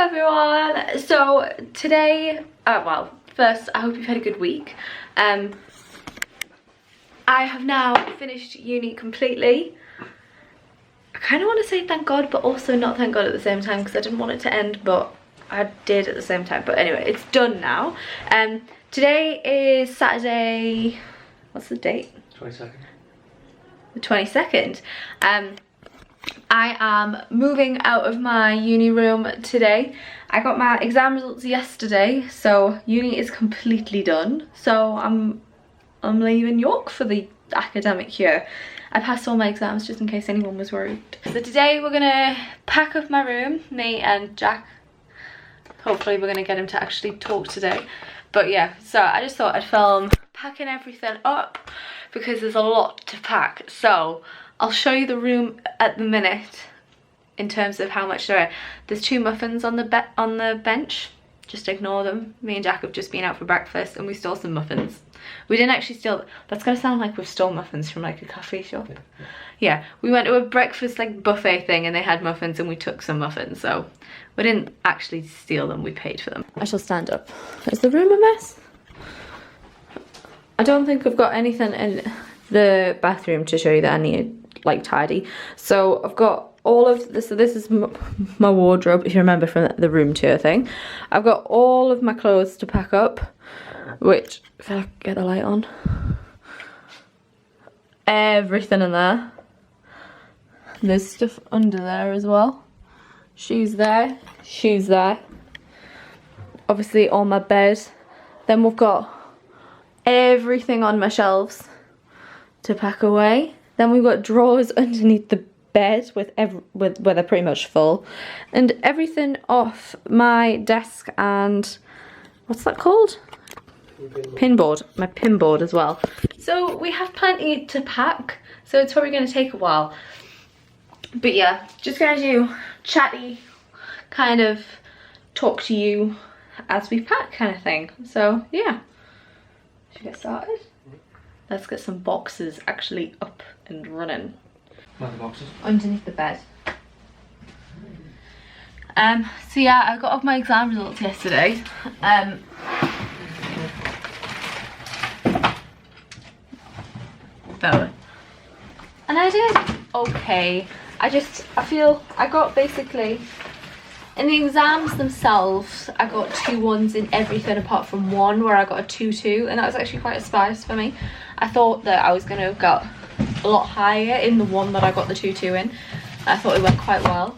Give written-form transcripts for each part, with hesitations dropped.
everyone. So today, well, first I hope you've had a good week. I have now finished uni completely. I kind of want to say thank God, but also not thank God at the same time, because I didn't want it to end, but I did at the same time. But anyway, it's done now. Today is Saturday, what's the date? 22nd. The 22nd. I am moving out of my uni room today. I got my exam results yesterday, so uni is completely done. So I'm leaving York for the academic year. I passed all my exams just in case anyone was worried. So today we're gonna pack up my room, me and Jack. Hopefully we're gonna get him to actually talk today. But yeah, so I just thought I'd film packing everything up because there's a lot to pack. So I'll show you the room at the minute in terms of how much there are. There's 2 muffins on the bench. Just ignore them. Me and Jack have just been out for breakfast and we stole some muffins. We didn't actually steal. That's gonna sound like we've stole muffins from like a cafe shop. Yeah, we went to a breakfast like buffet thing and they had muffins and we took some muffins. So we didn't actually steal them. We paid for them. I shall stand up. Is the room a mess? I don't think I've got anything in the bathroom to show you that I need like tidy. So I've got all of this. So this is my wardrobe, if you remember from the room tour thing. I've got all of my clothes to pack up, which, if I get the light on, everything in there. There's stuff under there as well. Shoes there, shoes there. Obviously on my bed. Then we've got everything on my shelves to pack away. Then we've got drawers underneath the bed where they're pretty much full, and everything off my desk and what's that called? Pinboard. My pinboard as well. So we have plenty to pack. So it's probably going to take a while. But yeah, just going to do chatty, kind of talk to you as we pack kind of thing. So yeah, should we get started? Let's get some boxes actually up and running. Where are the boxes? Underneath the bed. So yeah, I got off my exam results yesterday. And I did okay. I feel I got basically, in the exams themselves, I got 2 1s in everything apart from one where I got a 2-2, and that was actually quite a surprise for me. I thought that I was going to have got a lot higher in the one that I got the 2-2 in. I thought it went quite well.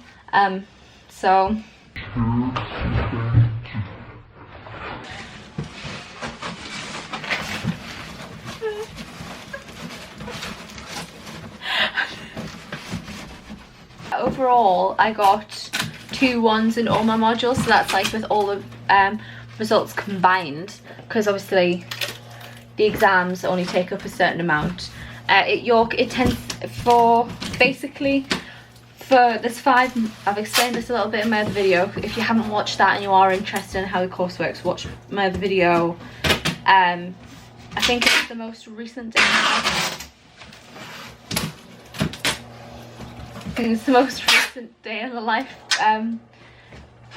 So overall I got 2 1s in all my modules, so that's like with all the results combined, because obviously the exams only take up a certain amount. At York it tends for basically for this 5, I've explained this a little bit in my other video. If you haven't watched that and you are interested in how the course works, watch my other video. I think it's the most recent day. I think it's the most recent day in the life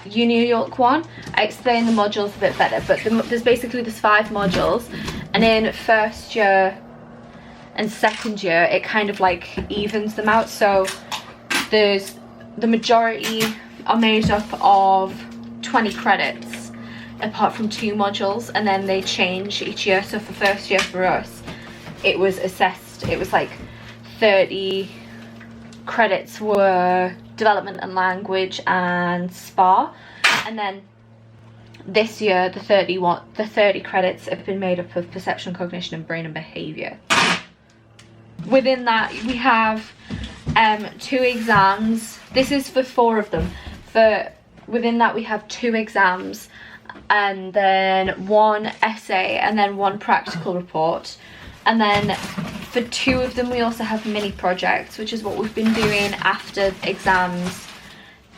Uni York one. I explained the modules a bit better, but there's basically 5 modules, and in first year and second year it kind of like evens them out. So the majority are made up of 20 credits apart from 2 modules, and then they change each year. So for first year for us it was assessed, it was like 30 credits were development and language and SPA, and then this year the 30 credits have been made up of perception, cognition and brain and behaviour. Within that we have 2 exams. This is for 4 of them. Within that we have 2 exams and then 1 essay and then 1 practical report, and then for 2 of them we also have mini projects, which is what we've been doing after exams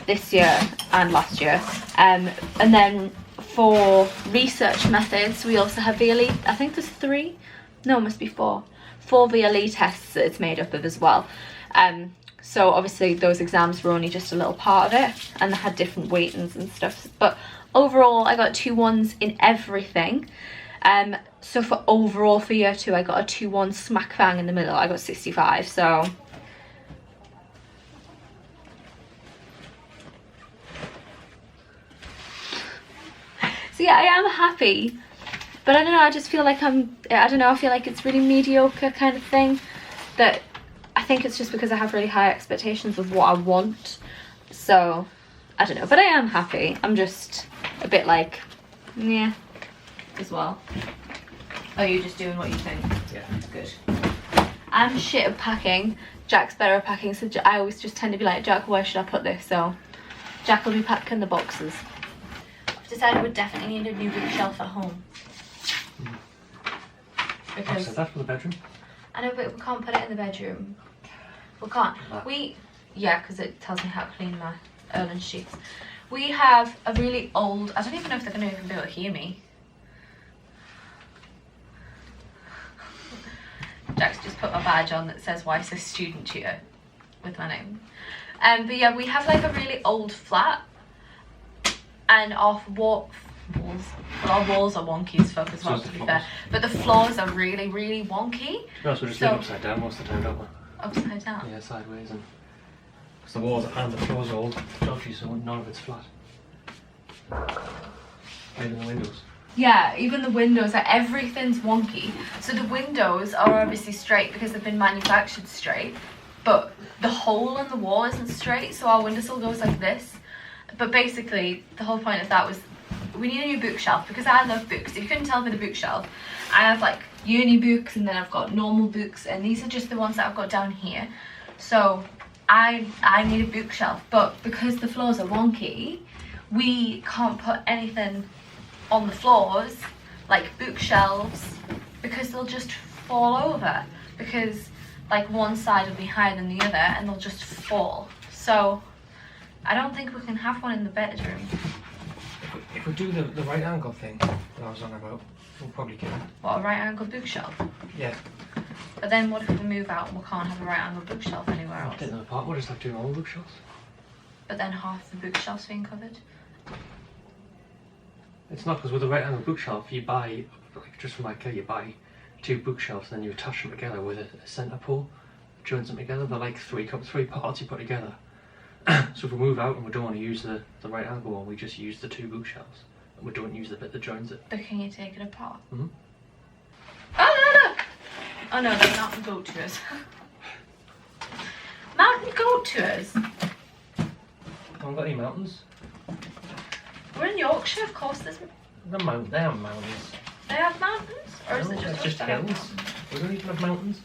this year and last year. And then for research methods we also have VLE, I think there's 3, no it must be 4 VLE tests that it's made up of as well. So obviously those exams were only just a little part of it, and they had different weightings and stuff. But overall, I got 2 1s in everything. So for overall for year 2, I got a 2-1 smack bang in the middle. I got 65. So yeah, I am happy. But I don't know, I just feel like I don't know, I feel like it's really mediocre kind of thing. That I think it's just because I have really high expectations of what I want. So, I don't know, but I am happy. I'm just a bit like, yeah, as well. Oh, you're just doing what you think? Yeah. Good. I'm shit at packing. Jack's better at packing, so I always just tend to be like, Jack, where should I put this? So, Jack will be packing the boxes. I've decided we definitely need a new bookshelf at home. Because is that for the bedroom? I know, but we can't put it in the bedroom. We can't. Yeah, because it tells me how to clean my Erlen sheets. We have a really old, I don't even know if they're going to even be able to hear me. Jack's just put my badge on that says why says student tutor with my name. But yeah, we have like a really old flat, and our walls are wonky as fuck as well, to be fair. But the floors are really, really wonky. No, so we're just living upside down most of the time, don't we? Upside down? Yeah, sideways, and because the walls and the floors are all dodgy, so none of it's flat. Even the windows. Yeah, even the windows, like everything's wonky. So the windows are obviously straight because they've been manufactured straight, but the hole in the wall isn't straight, so our windowsill goes like this. But basically, the whole point of that was we need a new bookshelf because I love books. If you couldn't tell by the bookshelf, I have like uni books, and then I've got normal books, and these are just the ones that I've got down here. So I need a bookshelf, but because the floors are wonky, we can't put anything on the floors like bookshelves because they'll just fall over, because like one side will be higher than the other and they'll just fall. So I don't think we can have one in the bedroom. If we do the right angle thing that I was on about, we'll probably get it. What, a right angle bookshelf? Yeah. But then what if we move out and we can't have a right angle bookshelf anywhere else? Take them apart, we'll just have two normal bookshelves. But then half the bookshelf's being covered? It's not, because with a right angle bookshelf you buy, like just from IKEA, you buy 2 bookshelves and then you attach them together with a centre pole, joins them together. They're like 3 parts you put together. So if we move out and we don't want to use the right angle one, we just use the 2 bookshelves and we don't use the bit that joins it. But can you take it apart? Mm-hmm. Oh no, look! Oh no, they're mountain goat tours. Mountain goat tours? Haven't got any mountains. We're in Yorkshire, of course there's... They have mountains. They have mountains? Or is No, it it's just just hills. We don't even have mountains.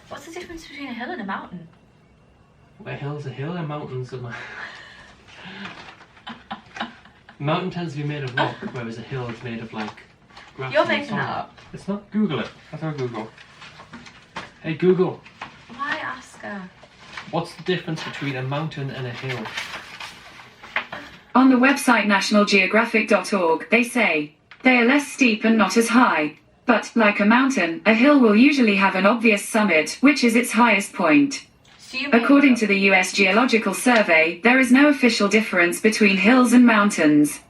What's the difference between a hill and a mountain? A hill's a hill and mountains are mountain tends to be made of rock, whereas a hill is made of like grass. You're making that up. It's not. Google it. That's our Google. Hey Google. Why ask her? What's the difference between a mountain and a hill? On the website nationalgeographic.org, they say, they are less steep and not as high. But, like a mountain, a hill will usually have an obvious summit, which is its highest point. So According to the US Geological Survey, there is no official difference between hills and mountains.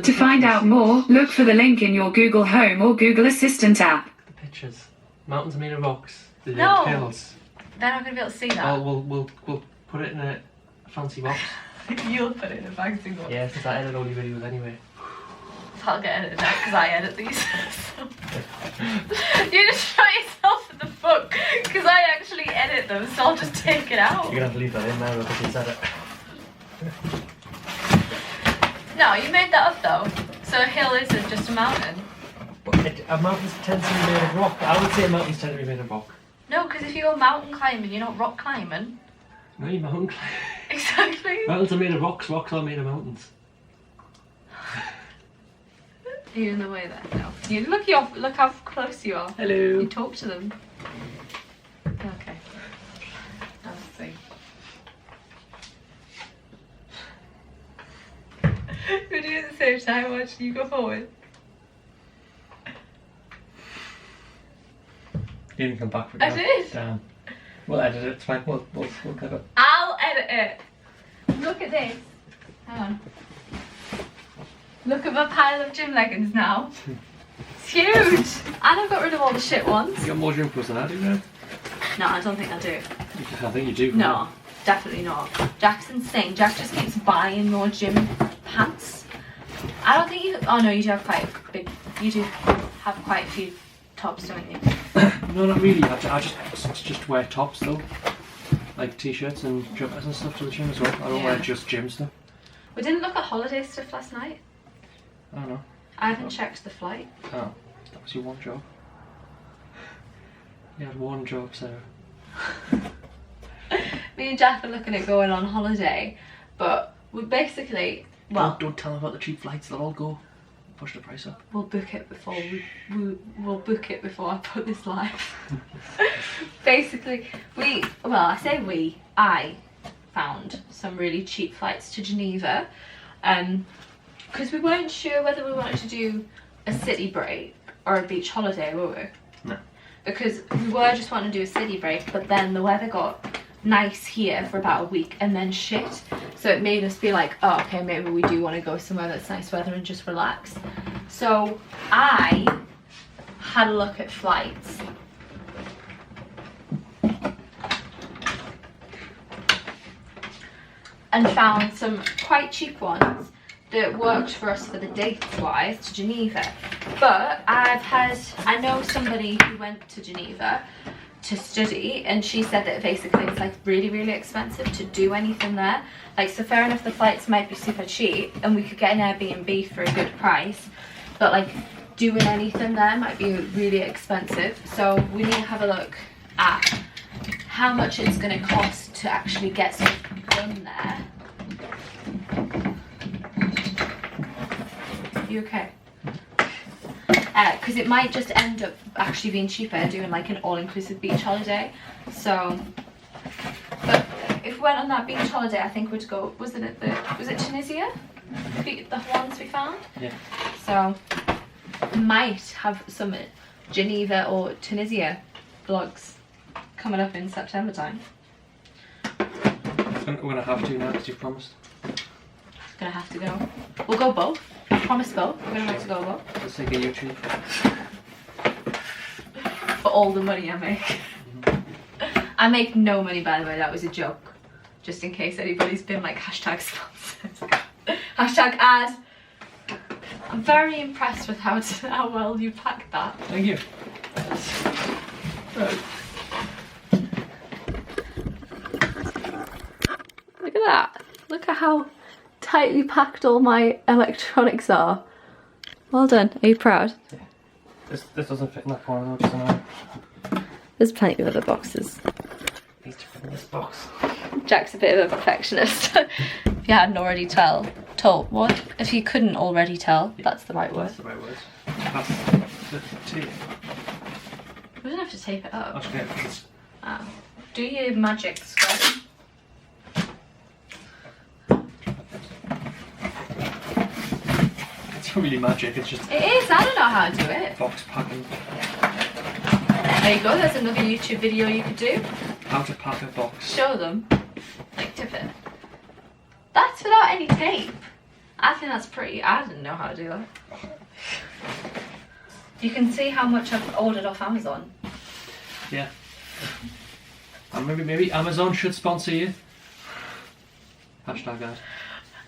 To find out more, look for the link in your Google Home or Google Assistant app. The pictures. Mountains made of rocks. The No. hills. They're not going to be able to see that. Well, we'll put it in a fancy box. You'll put it in a fancy box. Yeah, since I edit all your videos anyway. I'll get edited out because I edit these. You just shot yourself in the foot because I actually edit them, so I'll just take it out. You're gonna have to leave that in there because it's edit. No, you made that up though. So a hill isn't just a mountain. But a mountain tends to be made of rock. I would say mountains tend to be made of rock. No, because if you go mountain climbing, you're not rock climbing. No, you mountain climb. Exactly. Mountains are made of rocks. Rocks are made of mountains. Are you in the way there? No. You look how close you are. Hello. You talk to them. Okay. I'll see. We're doing it at the same time. Watch you go forward. You didn't come back for I did. Damn. We'll edit it, it's fine. We'll cut it. I'll edit it. Look at this. Hang on. Look at my pile of gym leggings now. It's huge. And I've got rid of all the shit ones. You got more gym clothes than I do now? No, I don't think I do. I think you do. No, definitely not. Jack's insane. Jack just keeps buying more gym pants. I don't think you... Oh no, you do have quite a big... You do have quite a few tops, don't you? No, not really. I just wear tops though. Like t-shirts and jumpers and stuff to the gym as well. I don't wear just gym stuff. We didn't look at holiday stuff last night. I don't know. I haven't checked the flight. Oh, that was your one job. You had one job, Sarah. Me and Jack are looking at going on holiday, but we basically... Well, don't tell them about the cheap flights, they'll all go. Push the price up. We'll book it before we'll book it before I put this live. Basically, I found some really cheap flights to Geneva, because we weren't sure whether we wanted to do a city break or a beach holiday, were we? No. Because we were just wanting to do a city break, but then the weather got nice here for about a week and then shit, so it made us be like, oh okay, maybe we do want to go somewhere that's nice weather and just relax. So I had a look at flights and found some quite cheap ones that worked for us for the dates wise to Geneva. But I know somebody who went to Geneva to study, and she said that basically it's like really expensive to do anything there. Like, so fair enough, the flights might be super cheap and we could get an Airbnb for a good price, but like doing anything there might be really expensive. So we need to have a look at how much it's going to cost to actually get something done there. You okay? Because it might just end up actually being cheaper doing like an all-inclusive beach holiday. So, but if we went on that beach holiday, I think we'd go. Was it Tunisia? The ones we found. Yeah. So, might have some Geneva or Tunisia vlogs coming up in September time. We're gonna have to now because you've promised. Gonna have to go. We'll go both. I promise both. We're gonna have to go both. Let's take a YouTube. For all the money I make. I make no money, by the way, that was a joke. Just in case anybody's been like hashtag sponsored. Hashtag ad. I'm very impressed with how well you packed that. Thank you. Look at that. Look at how tightly packed all my electronics are. Well done. Are you proud? Yeah. This doesn't fit in that corner, which is annoying. There's plenty of other boxes. Needs to fit in this box. Jack's a bit of a perfectionist. If you hadn't already told, what? If you couldn't already tell, that's the right word. That's the right word. That's the tape. We don't have to tape it up. Okay. Oh. Do your magic, Scott. It's not really magic, it's just It is, I don't know how to do it. box packing. There you go, there's another YouTube video you could do. How to pack a box. Show them. Like, tip it. That's without any tape. I think that's pretty, I didn't know how to do that. You can see how much I've ordered off Amazon. Yeah. And maybe Amazon should sponsor you. Hashtag that.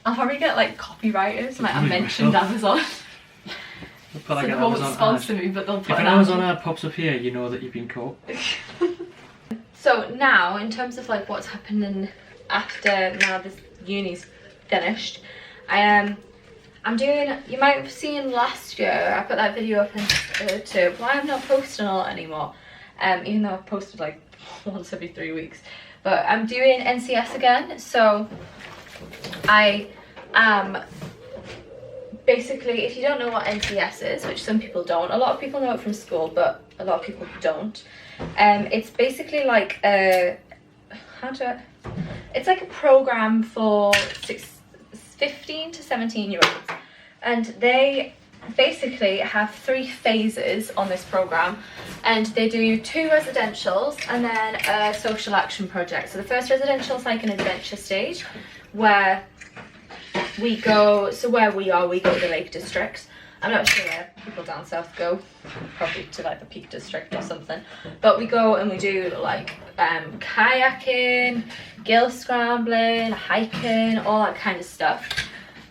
I'll probably get like copywriters, like I mentioned Amazon. We'll put like So an they won't Amazon sponsor ad. me, but they'll put If an ad. Amazon ad pops up here, you know that you've been caught. So now, in terms of like what's happening after now this uni's finished, I'm doing, you might have seen last year, I put that video up into, well, I'm not posting a lot anymore, even though I've posted like once every 3 weeks, but I'm doing NCS again. So I am basically, if you don't know what NCS is, which some people don't, a lot of people know it from school, but a lot of people don't. It's basically like a, it's like a program for 15 to 17 year olds, and they basically have 3 phases on this program, and they do 2 residentials and then a social action project. So the first residential is like an adventure stage where we go, so where we go to the Lake District. I'm not sure where people down south go, probably to like the Peak District or something. But we go and we do like kayaking, gill scrambling, hiking, all that kind of stuff.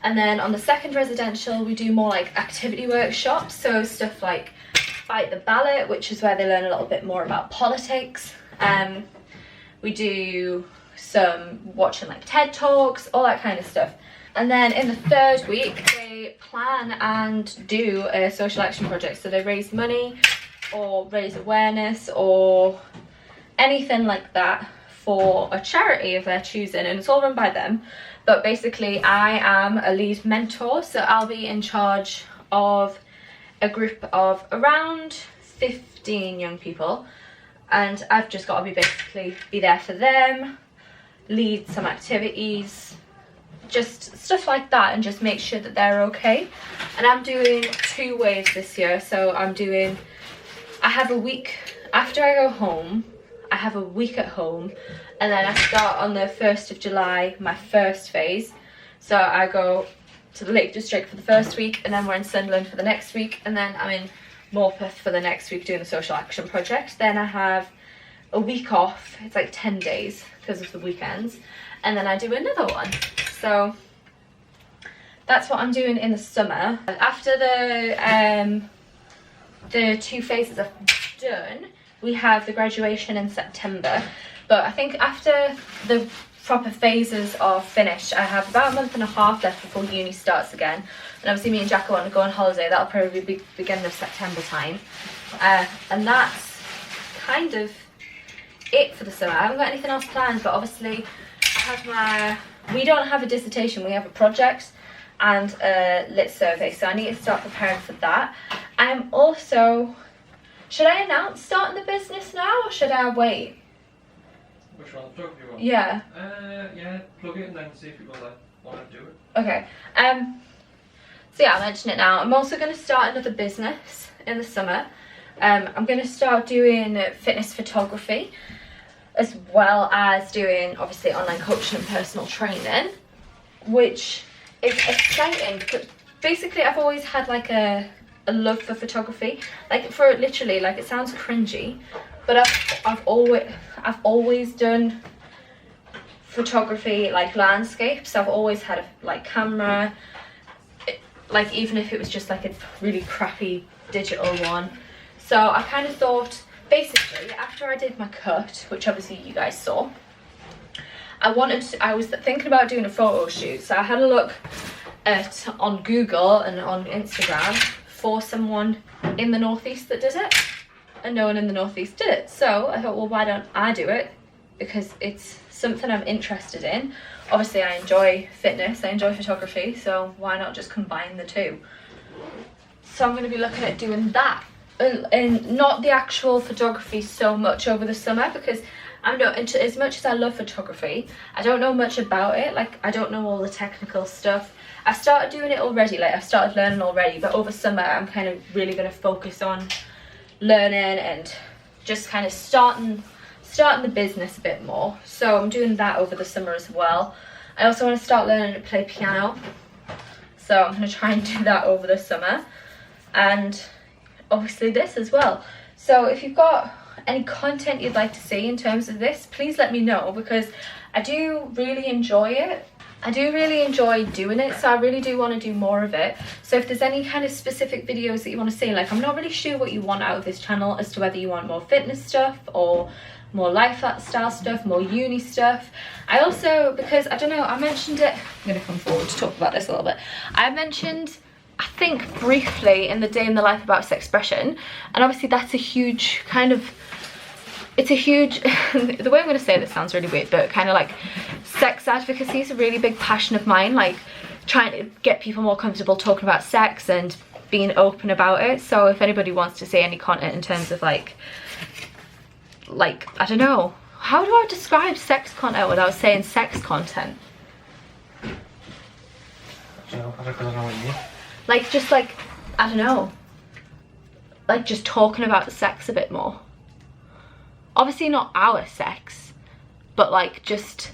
And then on the second residential, we do more like activity workshops. So stuff like Fight the Ballot, which is where they learn a little bit more about politics. We do some watching like TED Talks, all that kind of stuff. And then in the third week, they plan and do a social action project. So they raise money or raise awareness or anything like that for a charity of their choosing, and it's all run by them. But basically I am a lead mentor, so I'll be in charge of a group of around 15 young people, and I've just got to be there for them, lead some activities, just stuff like that, and just make sure that they're okay. And I'm doing 2 waves this year. So I have a week after I go home, I have a week at home, and then I start on the 1st of July, my first phase. So I go to the Lake District for the first week, and then we're in Sunderland for the next week, and then I'm in Morpeth for the next week doing the social action project. Then I have a week off, it's like 10 days because of the weekends, and then I do another one. So that's what I'm doing in the summer. After the 2 phases are done, we have the graduation in September. But I think after the proper phases are finished, I have about a month and a half left before uni starts again. And obviously me and Jack want to go on holiday. That'll probably be beginning of September time. And that's kind of it for the summer. I haven't got anything else planned, but obviously we don't have a dissertation, we have a project and a lit survey, so I need to start preparing for that. I'm also, should I announce starting the business now or should I wait? Which one? The photography one? Yeah. Yeah, plug it and then see if people want to do it. Okay. So yeah, I'll mention it now. I'm also going to start another business in the summer. I'm going to start doing fitness photography, as well as doing obviously online coaching and personal training, which is exciting. But basically I've always had like a love for photography, like for literally, like it sounds cringy, but I've always done photography, like landscapes. I've always had a camera, like even if it was just like a really crappy digital one. So I kind of thought, basically, after I did my cut, which obviously you guys saw, I was thinking about doing a photo shoot. So I had a look on Google and on Instagram for someone in the Northeast that did it, and no one in the Northeast did it. So I thought, well, why don't I do it? Because it's something I'm interested in. Obviously I enjoy fitness, I enjoy photography, so why not just combine the 2? So I'm going to be looking at doing that. And not the actual photography so much over the summer, because I'm not into, as much as I love photography, I don't know much about it. Like, I don't know all the technical stuff. I've started doing it already, like I've started learning already, but over summer I'm kind of really going to focus on learning and just kind of starting the business a bit more. So I'm doing that over the summer as well. I also want to start learning to play piano, so I'm going to try and do that over the summer, and obviously this as well. So if you've got any content you'd like to see in terms of this, please let me know, because I do really enjoy it. I do really enjoy doing it, so I really do want to do more of it. So if there's any kind of specific videos that you want to see, like I'm not really sure what you want out of this channel, as to whether you want more fitness stuff or more lifestyle stuff, more uni stuff. I also, because I don't know, I mentioned it, I'm going to come forward to talk about this a little bit. I mentioned, I think briefly in the day in the life about Sexpression, and obviously that's a huge kind of, it's a huge, the way I'm going to say this sounds really weird, but kind of like sex advocacy is a really big passion of mine, like trying to get people more comfortable talking about sex and being open about it. So if anybody wants to see any content in terms of like I don't know, how do I describe sex content without saying sex content? I don't know what you mean. Like just like I don't know, like just talking about sex a bit more. Obviously not our sex, but like just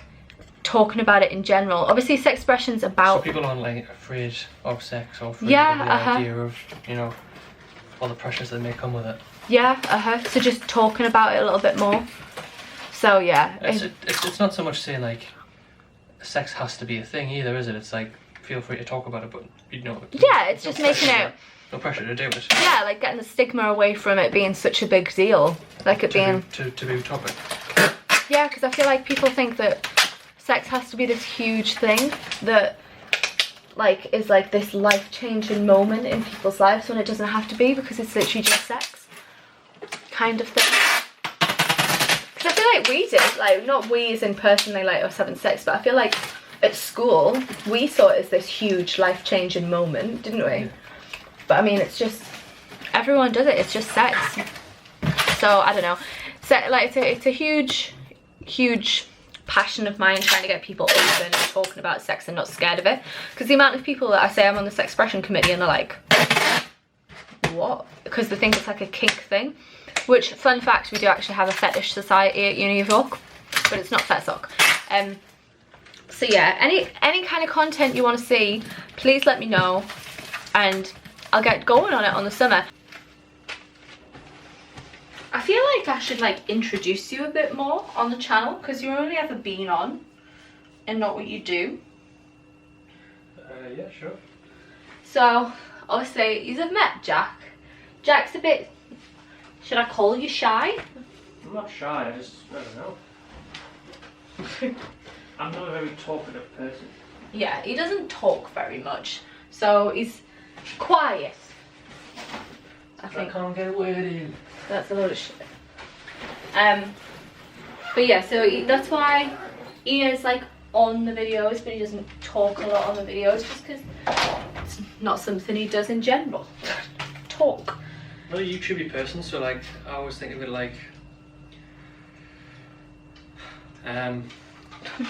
talking about it in general. Obviously sex expression's about... So people aren't like afraid of sex or afraid Yeah, of the idea of, you know, all the pressures that may come with it. Yeah, so just talking about it a little bit more. So yeah. It's not so much saying like sex has to be a thing either, is it? It's like, feel free to talk about it, but you know. Yeah, it's just making it... No pressure to do it. Yeah, like getting the stigma away from it being such a big deal. Like it being... Taboo topic. Yeah, because I feel like people think that sex has to be this huge thing that like is like this life-changing moment in people's lives, when it doesn't have to be, because it's literally just sex kind of thing. Because I feel like we did, like, not we as in personally like us having sex, but I feel like at school we saw it as this huge life-changing moment, didn't we? Yeah. But I mean, it's just, everyone does it, it's just sex. So I don't know, so like it's a huge passion of mine, trying to get people open and talking about sex and not scared of it. Because the amount of people that I say I'm on the sex expression committee and they're like, what? Because they think it's like a kink thing. Which, fun fact, we do actually have a fetish society at Uni of York, but it's not FetSoc. So yeah, any kind of content you want to see, please let me know and I'll get going on it on the summer. I feel like I should like introduce you a bit more on the channel, because you've only ever been on and not what you do. Yeah, sure. So obviously you've met Jack. Jack's a bit, should I call you shy? I'm not shy, I don't know. I'm not a very talkative person. Yeah, he doesn't talk very much, so he's quiet. I think. I can't get a word in. That's a load of shit. But yeah, so that's why he is like on the videos, but he doesn't talk a lot on the videos, just because it's not something he does in general. Talk. I'm not a YouTubey person, so like I always think of it like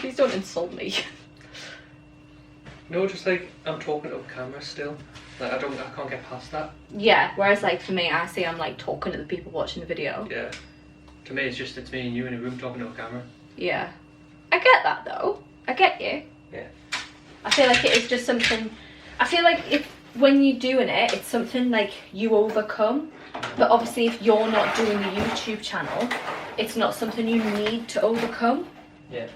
Please don't insult me. no, just like I'm talking to a camera still. Like I can't get past that. Yeah, whereas like for me, I see I'm like talking to the people watching the video. Yeah. To me it's me and you in a room talking to a camera. Yeah. I get that though. I get you. Yeah. I feel like it is just something, I feel like when you're doing it, it's something like you overcome. But obviously if you're not doing the YouTube channel, it's not something you need to overcome. Yeah.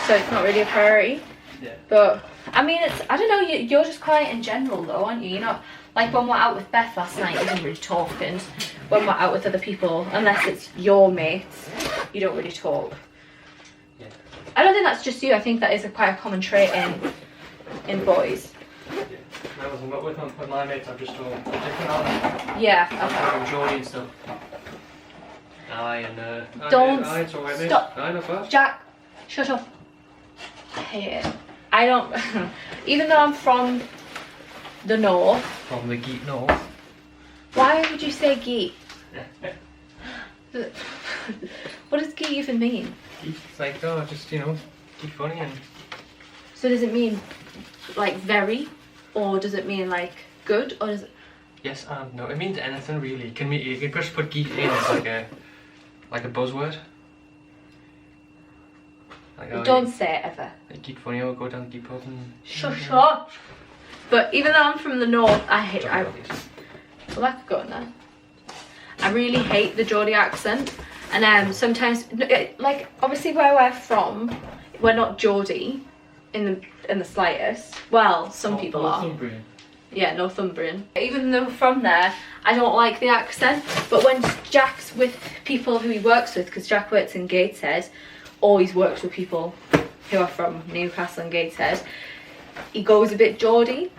So it's not really a priority. Yeah. But I mean, I don't know, you're just quiet in general though, aren't you? You're not, like when we're out with Beth last night, you didn't really talk, and when we're out with other people, unless it's your mates, you don't really talk. Yeah. I don't think that's just you, I think that is quite a common trait in boys. Yeah. With my mates, I'm just all different, aren't Yeah, I'm okay. Geordie and stuff. Aye, and Don't aye, it's alright, mate. stop. Aye, not bad. Jack, shut up. I hate it. I don't, even though I'm from the north. From the geek north. Why would you say geek? What does geek even mean? Geek, it's like, oh, just, you know, geek funny and... So does it mean like very, or does it mean like good, or does it? Yes and no. It means anything really. You can just put geek in as like a buzzword. Like, oh, Don't say it ever. Like geek funny, or go down the geek pub and... Shut up. But even though I'm from the north, well, I could go in there. I really hate the Geordie accent, and sometimes, like obviously where we're from, we're not Geordie in the slightest. Well, some people are. Northumbrian. Yeah, Northumbrian. Even though from there, I don't like the accent. But when Jack's with people who he works with, because Jack works in Gateshead, always works with people who are from Newcastle and Gateshead, he goes a bit Geordie,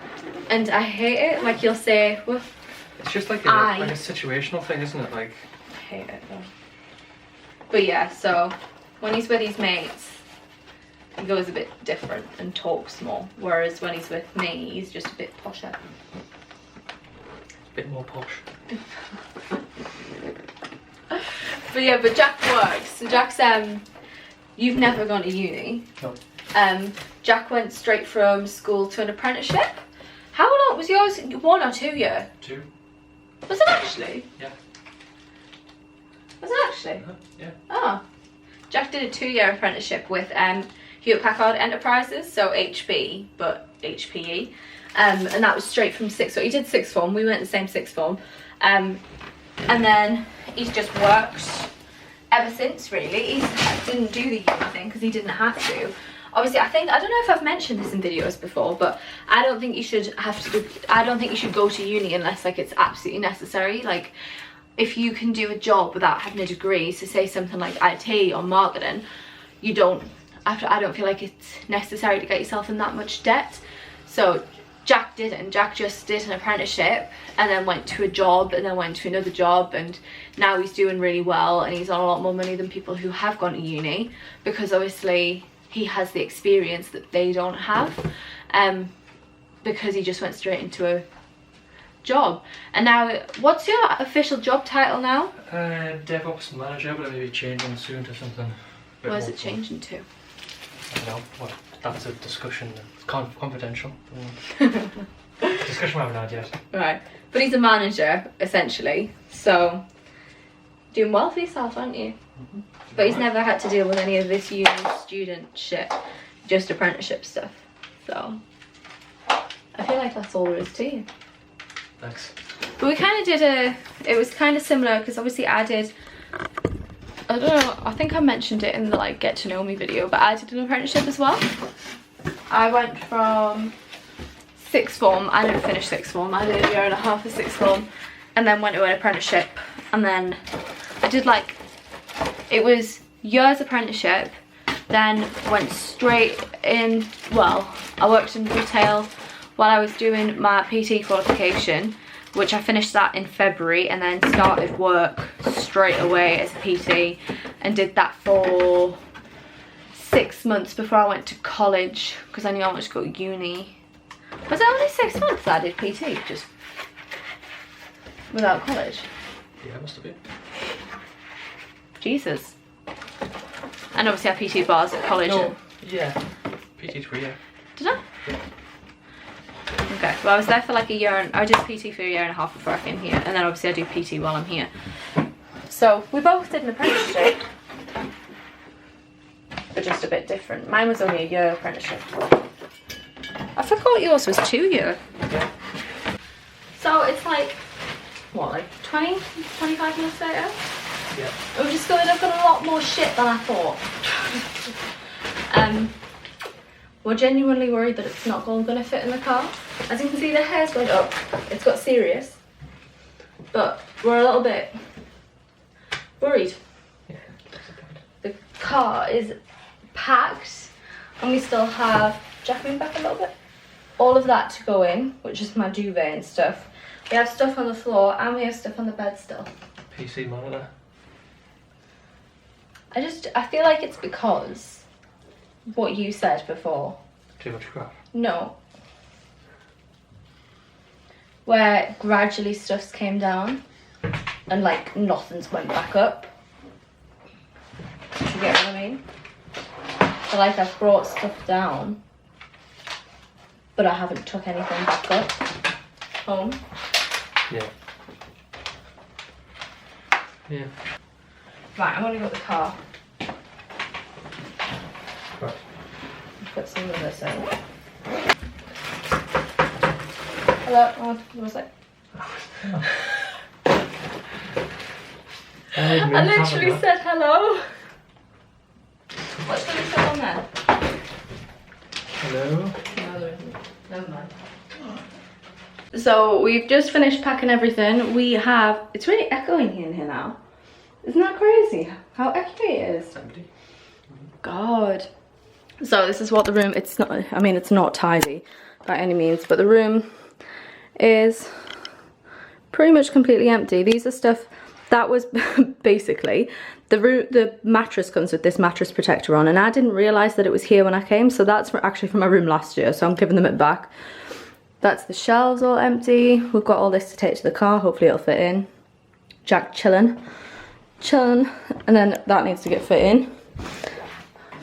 and I hate it. Like you'll say, well, it's just like a situational thing, isn't it? Like, I hate it though. But yeah, so when he's with his mates, he goes a bit different and talks more. Whereas when he's with me, he's just a bit posher. A bit more posh. But yeah, but Jack works. So Jack's you've never gone to uni. No. Jack went straight from school to an apprenticeship. How was yours 1 or 2 year? 2. Was it actually? Yeah. Was it actually? Yeah. Oh. Jack did a 2-year apprenticeship with Hewlett Packard Enterprises, so HB, but HPE. And that was straight from 6th form. He did 6th form, we went the same 6th form. And then he's just worked ever since, really. He didn't do the uni thing because he didn't have to. Obviously, I don't know if I've mentioned this in videos before, but I don't think you should go to uni unless like it's absolutely necessary. Like, if you can do a job without having a degree, so say something like IT or marketing, I don't feel like it's necessary to get yourself in that much debt. So Jack didn't. Jack just did an apprenticeship and then went to a job and then went to another job, and now he's doing really well and he's on a lot more money than people who have gone to uni, because obviously he has the experience that they don't have, because he just went straight into a job. And now, what's your official job title now? DevOps manager, but it may be changing soon to something. What is it changing to? I don't know. Well, that's a discussion. It's confidential. Discussion we haven't had yet. Right, but he's a manager essentially, so doing well for yourself, aren't you? Mm-hmm. But he's never had to deal with any of this uni student shit, just apprenticeship stuff. So I feel like that's all there is to you. Thanks. But we kind of did it was kind of similar, because obviously I don't know, I think I mentioned it in the like get to know me video, but I did an apprenticeship as well. I went from 6th form, I didn't finish 6th form, I did a year and a half of 6th form, and then went to an apprenticeship, and then I did like, it was year's apprenticeship, then went straight in, well, I worked in retail while I was doing my PT qualification, which I finished that in February, and then started work straight away as a PT and did that for 6 months before I went to college, because I knew I wanted to go to uni. Was it only 6 months that I did PT, just without college? Yeah, it must have been. Jesus. And obviously I PT bars at college. No, yeah. PT3, yeah. Did I? Yeah. Okay, well I was there for like a year, and I did PT for a year and a half before I came here, and then obviously I do PT while I'm here. So we both did an apprenticeship, but just a bit different. Mine was only a year apprenticeship. I forgot yours was 2 year. Yeah. So it's like, what, like 20, 25 minutes later? Yeah. We've discovered I've got a lot more shit than I thought. We're genuinely worried that it's not going to fit in the car. As you can see, the hair's going up. It's got serious. But we're a little bit worried. Yeah. The car is packed, and we still have, Jack, move back a little bit, all of that to go in, which is my duvet and stuff. We have stuff on the floor and we have stuff on the bed still. PC monitor. I feel like it's because what you said before. Too much crap. No. Where gradually stuff's came down and like nothing's went back up. Do you get what I mean? So like I've brought stuff down, but I haven't took anything back up home. Yeah. Yeah. Right, I'm gonna go to the car. Right. Put some of this in. Hello, what was it? I literally said hello. What's going to put on there? Hello. No, there isn't. Never mind. So we've just finished packing everything. We have, it's really echoing in here now. Isn't that crazy? How echoey it is. Empty. God. So this is what the room, it's not, I mean it's not tidy by any means, but the room is pretty much completely empty. These are stuff that was basically, the mattress comes with this mattress protector on, and I didn't realise that it was here when I came, so that's actually from my room last year, so I'm giving them it back. That's the shelves all empty. We've got all this to take to the car, hopefully it'll fit in. Jack chilling, and then that needs to get fit in.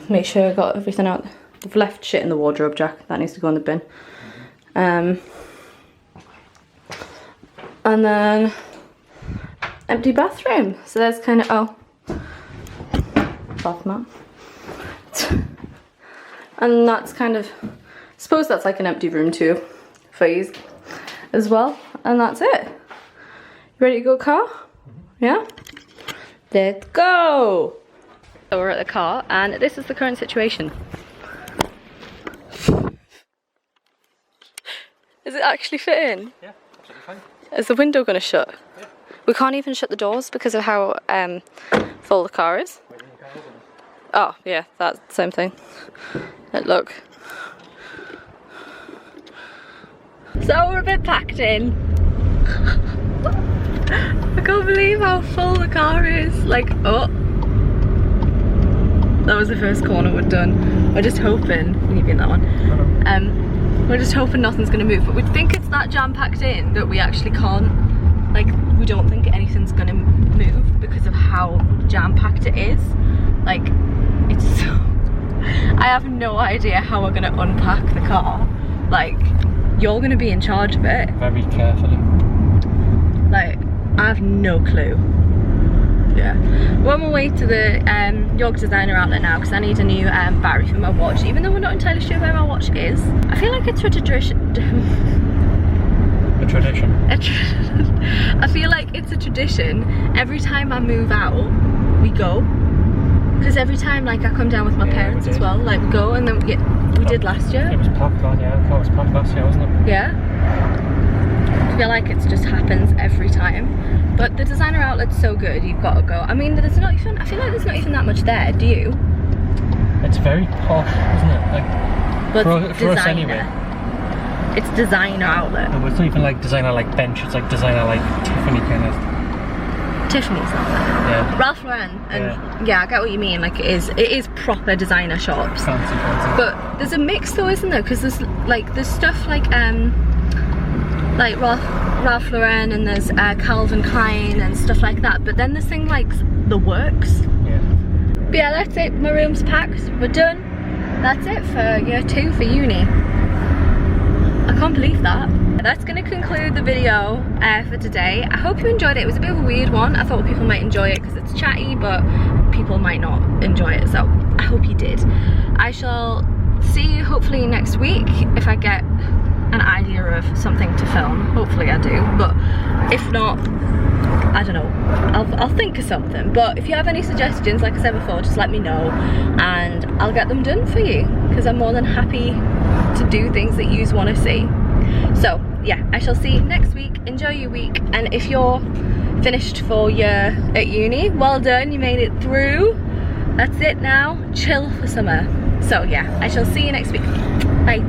Make sure I got everything out. I've left shit in the wardrobe, Jack. That needs to go in the bin. And then empty bathroom. So there's kind of, oh, bath mat. And that's kind of, I suppose that's like an empty room too for you as well. And that's it. You ready to go, car? Yeah? Let's go! So we're at the car and this is the current situation. Is it actually fitting? Yeah, absolutely fine. Is the window going to shut? Yeah. We can't even shut the doors because of how full the car is. Oh, yeah, that's the same thing. Look. So we're a bit packed in. I can't believe how full the car is. Like, oh. That was the first corner we've done. We're just hoping, can you be in that one? We're just hoping nothing's gonna move, but we think it's that jam packed in that we actually can't, like, we don't think anything's gonna move because of how jam packed it is. Like, it's so, I have no idea how we're gonna unpack the car. Like, you're gonna be in charge of it. Very carefully. Like, I have no clue. Yeah. We're on my way to the York Designer outlet now because I need a new battery for my watch, even though we're not entirely sure where my watch is. I feel like it's a tradition. A tradition? I feel like it's a tradition. Every time I move out, we go. Because every time, like, I come down with my parents as well, like, we go, and then we did last year. It was packed last year, the car was packed last year, wasn't it? Yeah. I feel like it just happens every time. But the designer outlet's so good, you've got to go. I mean, there's not even, I feel like there's not even that much there, do you? It's very posh, isn't it? Like, But for us anyway. It's designer outlet. No, but it's not even like designer like bench, it's like designer like Tiffany kind of. Tiffany's not there. Yeah. Ralph Lauren, and yeah, I get what you mean. Like, it is proper designer shops. Fancy. But there's a mix though, isn't there? Because there's stuff like Ralph Lauren, and there's Calvin Klein and stuff like that. But then there's things like the works. Yeah. But yeah, that's it. My room's packed. We're done. That's it for year 2 for uni. I can't believe that. That's going to conclude the video for today. I hope you enjoyed it. It was a bit of a weird one. I thought people might enjoy it because it's chatty, but people might not enjoy it, so I hope you did. I shall see you hopefully next week if I get an idea of something to film. Hopefully I do, but if not, I don't know. I'll think of something. But if you have any suggestions, like I said before, just let me know and I'll get them done for you, because I'm more than happy to do things that you want to see. So yeah, I shall see you next week. Enjoy your week, and if you're finished for year at uni, well done, you made it through. That's it now, chill for summer. So yeah, I shall see you next week. Bye.